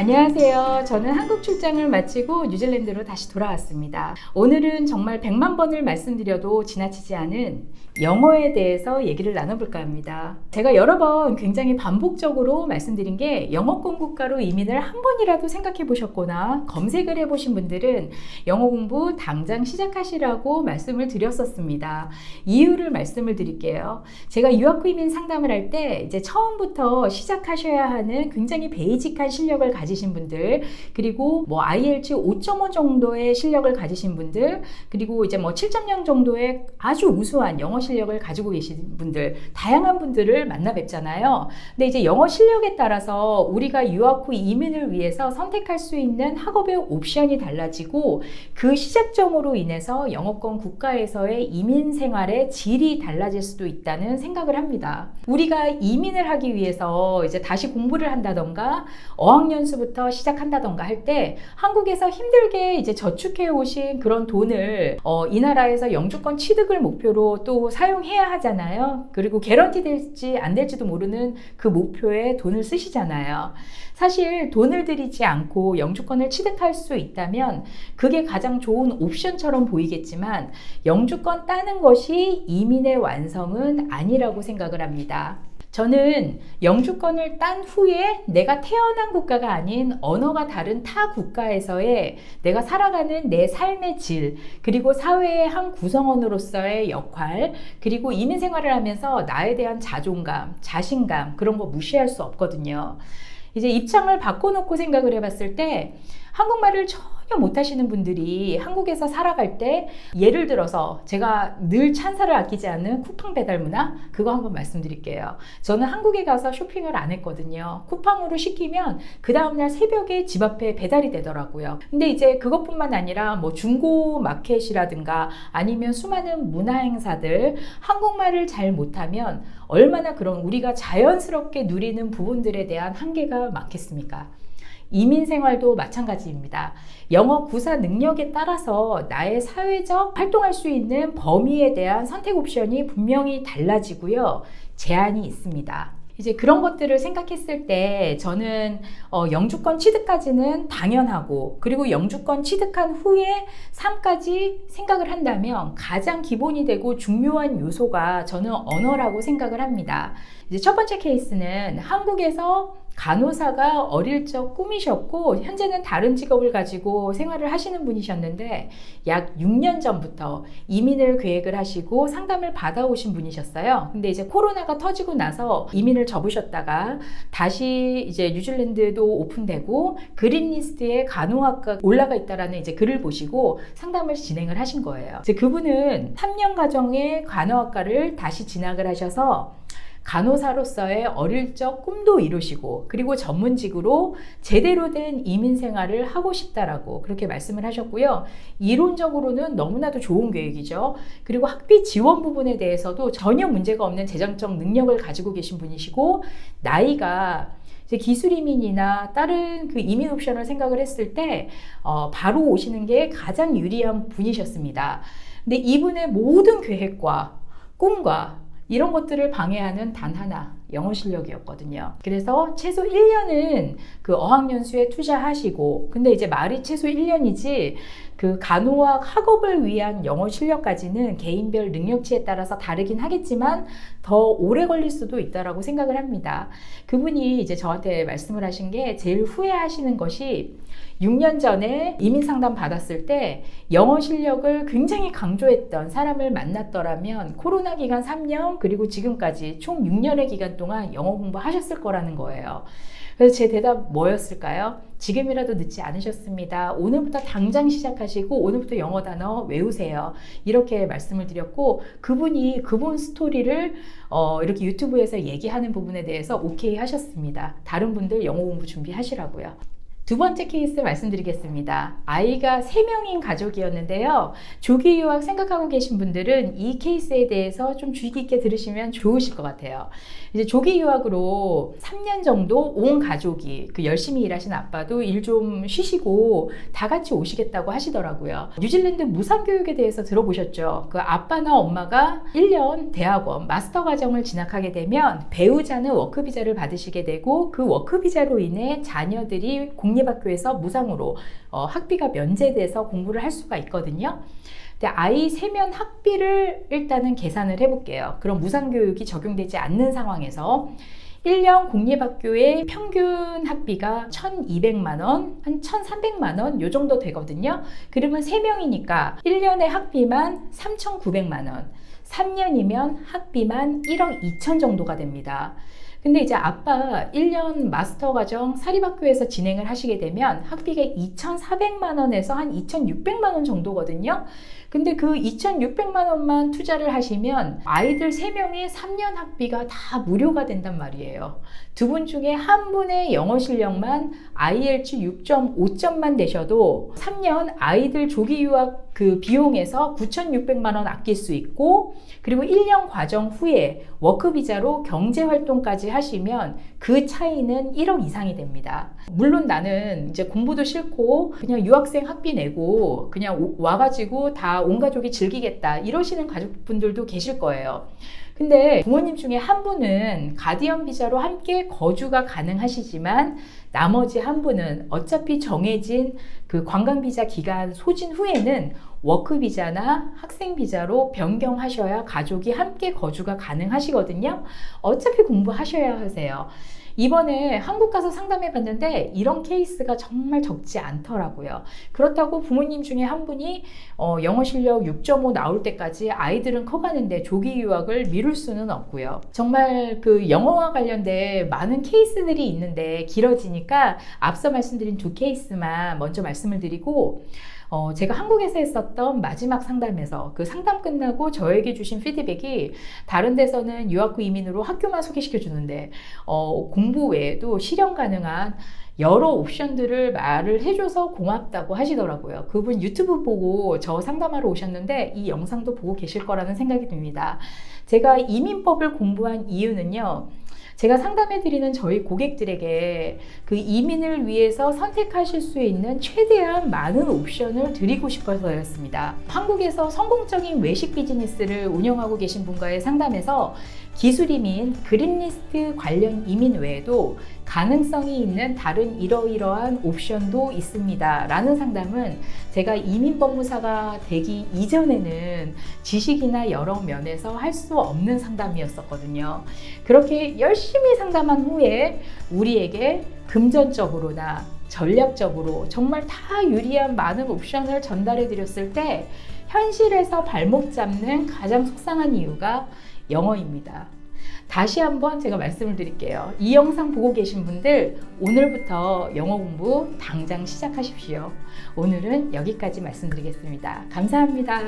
안녕하세요. 저는 한국 출장을 마치고 뉴질랜드로 다시 돌아왔습니다. 오늘은 정말 100만 번을 말씀드려도 지나치지 않은 영어에 대해서 얘기를 나눠볼까 합니다. 제가 여러 번 굉장히 반복적으로 말씀드린 게 영어권 국가로 이민을 한 번이라도 생각해 보셨거나 검색을 해보신 분들은 영어 공부 당장 시작하시라고 말씀을 드렸었습니다. 이유를 말씀을 드릴게요. 제가 유학 후 이민 상담을 할 때 이제 처음부터 시작하셔야 하는 굉장히 베이직한 실력을 가지신 분들, 그리고 IELTS 5.5 정도의 실력을 가지신 분들, 그리고 이제 7.0 정도의 아주 우수한 영어 실력을 가지고 계신 분들, 다양한 분들을 만나 뵙잖아요. 근데 이제 영어 실력에 따라서 우리가 유학 후 이민을 위해서 선택할 수 있는 학업의 옵션이 달라지고, 그 시작점으로 인해서 영어권 국가에서의 이민 생활의 질이 달라질 수도 있다는 생각을 합니다. 우리가 이민을 하기 위해서 이제 다시 공부를 한다던가 어학연수부터 시작한다던가 할 때 한국에서 힘들게 이제 저축해 오신 그런 돈을 이 나라에서 영주권 취득을 목표로 또 사용해야 하잖아요. 그리고 개런티 될지 안 될지도 모르는 그 목표에 돈을 쓰시잖아요. 사실 돈을 들이지 않고 영주권을 취득할 수 있다면 그게 가장 좋은 옵션처럼 보이겠지만 영주권 따는 것이 이민의 완성은 아니라고 생각을 합니다. 저는 영주권을 딴 후에 내가 태어난 국가가 아닌 언어가 다른 타 국가에서의 내가 살아가는 내 삶의 질, 그리고 사회의 한 구성원으로서의 역할, 그리고 이민 생활을 하면서 나에 대한 자존감, 자신감, 그런 거 무시할 수 없거든요. 이제 입장을 바꿔놓고 생각을 해봤을 때 한국말을 전혀 못하시는 분들이 한국에서 살아갈 때, 예를 들어서 제가 늘 찬사를 아끼지 않는 쿠팡 배달 문화, 그거 한번 말씀드릴게요. 저는 한국에 가서 쇼핑을 안 했거든요. 쿠팡으로 시키면 그 다음날 새벽에 집 앞에 배달이 되더라고요. 근데 이제 그것뿐만 아니라 중고 마켓이라든가 아니면 수많은 문화 행사들, 한국말을 잘 못하면 얼마나 그런 우리가 자연스럽게 누리는 부분들에 대한 한계가 많겠습니까? 이민 생활도 마찬가지입니다. 영어 구사 능력에 따라서 나의 사회적 활동할 수 있는 범위에 대한 선택 옵션이 분명히 달라지고요. 제한이 있습니다. 이제 그런 것들을 생각했을 때 저는 영주권 취득까지는 당연하고, 그리고 영주권 취득한 후에 삶까지 생각을 한다면 가장 기본이 되고 중요한 요소가 저는 언어라고 생각을 합니다. 이제 첫 번째 케이스는 한국에서 간호사가 어릴 적 꿈이셨고 현재는 다른 직업을 가지고 생활을 하시는 분이셨는데 약 6년 전부터 이민을 계획을 하시고 상담을 받아오신 분이셨어요. 근데 이제 코로나가 터지고 나서 이민을 접으셨다가 다시 이제 뉴질랜드도 오픈되고 그린리스트에 간호학과 올라가 있다라는 이제 글을 보시고 상담을 진행을 하신 거예요. 이제 그분은 3년 과정의 간호학과를 다시 진학을 하셔서 간호사로서의 어릴 적 꿈도 이루시고, 그리고 전문직으로 제대로 된 이민 생활을 하고 싶다라고 그렇게 말씀을 하셨고요. 이론적으로는 너무나도 좋은 계획이죠. 그리고 학비 지원 부분에 대해서도 전혀 문제가 없는 재정적 능력을 가지고 계신 분이시고, 나이가 이제 기술 이민이나 다른 그 이민 옵션을 생각을 했을 때 바로 오시는 게 가장 유리한 분이셨습니다. 근데 이분의 모든 계획과 꿈과 이런 것들을 방해하는 단 하나, 영어 실력이었거든요. 그래서 최소 1년은 그 어학연수에 투자하시고, 근데 이제 말이 최소 1년이지 그 간호학 학업을 위한 영어 실력까지는 개인별 능력치에 따라서 다르긴 하겠지만 더 오래 걸릴 수도 있다라고 생각을 합니다. 그분이 이제 저한테 말씀을 하신 게, 제일 후회하시는 것이 6년 전에 이민 상담 받았을 때 영어 실력을 굉장히 강조했던 사람을 만났더라면 코로나 기간 3년 그리고 지금까지 총 6년의 기간 동안 영어 공부하셨을 거라는 거예요. 그래서 제 대답 뭐였을까요? 지금이라도 늦지 않으셨습니다. 오늘부터 당장 시작하시고 오늘부터 영어 단어 외우세요. 이렇게 말씀을 드렸고, 그분이 그분 스토리를 이렇게 유튜브에서 얘기하는 부분에 대해서 오케이 하셨습니다. 다른 분들 영어 공부 준비하시라고요. 두 번째 케이스 말씀드리겠습니다. 아이가 3명인 가족이었는데요. 조기 유학 생각하고 계신 분들은 이 케이스에 대해서 좀 주의 깊게 들으시면 좋으실 것 같아요. 이제 조기 유학으로 3년 정도 온 가족이, 그 열심히 일하신 아빠도 일 좀 쉬시고 다 같이 오시겠다고 하시더라고요. 뉴질랜드 무상교육에 대해서 들어보셨죠? 그 아빠나 엄마가 1년 대학원 마스터 과정을 진학하게 되면 배우자는 워크비자를 받으시게 되고, 그 워크비자로 인해 자녀들이 공립학교에서 무상으로 학비가 면제돼서 공부를 할 수가 있거든요. 근데 아이 3명 학비를 일단은 계산을 해볼게요. 그럼 무상교육이 적용되지 않는 상황에서 1년 공립학교의 평균 학비가 1,200만원, 한 1,300만원 요 정도 되거든요. 그러면 3명이니까 1년의 학비만 3,900만원, 3년이면 학비만 1억 2천 정도가 됩니다. 근데 이제 아빠 1년 마스터 과정 사립학교에서 진행을 하시게 되면 학비가 2,400만 원에서 한 2,600만 원 정도거든요. 근데 그 2,600만 원만 투자를 하시면 아이들 3명의 3년 학비가 다 무료가 된단 말이에요. 두 분 중에 한 분의 영어 실력만 IELTS 6.5점만 되셔도 3년 아이들 조기 유학 그 비용에서 9,600만 원 아낄 수 있고, 그리고 1년 과정 후에 워크비자로 경제활동까지 하시면 그 차이는 1억 이상이 됩니다. 물론 나는 이제 공부도 싫고 그냥 유학생 학비 내고 그냥 와가지고 다 온 가족이 즐기겠다 이러시는 가족분들도 계실 거예요. 근데 부모님 중에 한 분은 가디언 비자로 함께 거주가 가능하시지만 나머지 한 분은 어차피 정해진 그 관광 비자 기간 소진 후에는 워크 비자나 학생 비자로 변경하셔야 가족이 함께 거주가 가능하시거든요. 어차피 공부하셔야 하세요. 이번에 한국 가서 상담해 봤는데 이런 케이스가 정말 적지 않더라고요. 그렇다고 부모님 중에 한 분이 영어 실력 6.5 나올 때까지 아이들은 커가는데 조기 유학을 미룰 수는 없고요. 정말 그 영어와 관련된 많은 케이스들이 있는데 길어지니까 앞서 말씀드린 두 케이스만 먼저 말씀을 드리고, 제가 한국에서 했었던 마지막 상담에서 그 상담 끝나고 저에게 주신 피드백이, 다른 데서는 유학 후 이민으로 학교만 소개시켜 주는데 공부 외에도 실현 가능한 여러 옵션들을 말을 해줘서 고맙다고 하시더라고요. 그분 유튜브 보고 저 상담하러 오셨는데 이 영상도 보고 계실 거라는 생각이 듭니다. 제가 이민법을 공부한 이유는요, 제가 상담해드리는 저희 고객들에게 그 이민을 위해서 선택하실 수 있는 최대한 많은 옵션을 드리고 싶어서였습니다. 한국에서 성공적인 외식 비즈니스를 운영하고 계신 분과의 상담에서 기술 이민, 그린리스트 관련 이민 외에도 가능성이 있는 다른 이러이러한 옵션도 있습니다 라는 상담은 제가 이민법무사가 되기 이전에는 지식이나 여러 면에서 할 수 없는 상담이었었거든요. 그렇게 열심히 상담한 후에 우리에게 금전적으로나 전략적으로 정말 다 유리한 많은 옵션을 전달해 드렸을 때 현실에서 발목 잡는 가장 속상한 이유가 영어입니다. 다시 한번 제가 말씀을 드릴게요. 이 영상 보고 계신 분들 오늘부터 영어 공부 당장 시작하십시오. 오늘은 여기까지 말씀드리겠습니다. 감사합니다.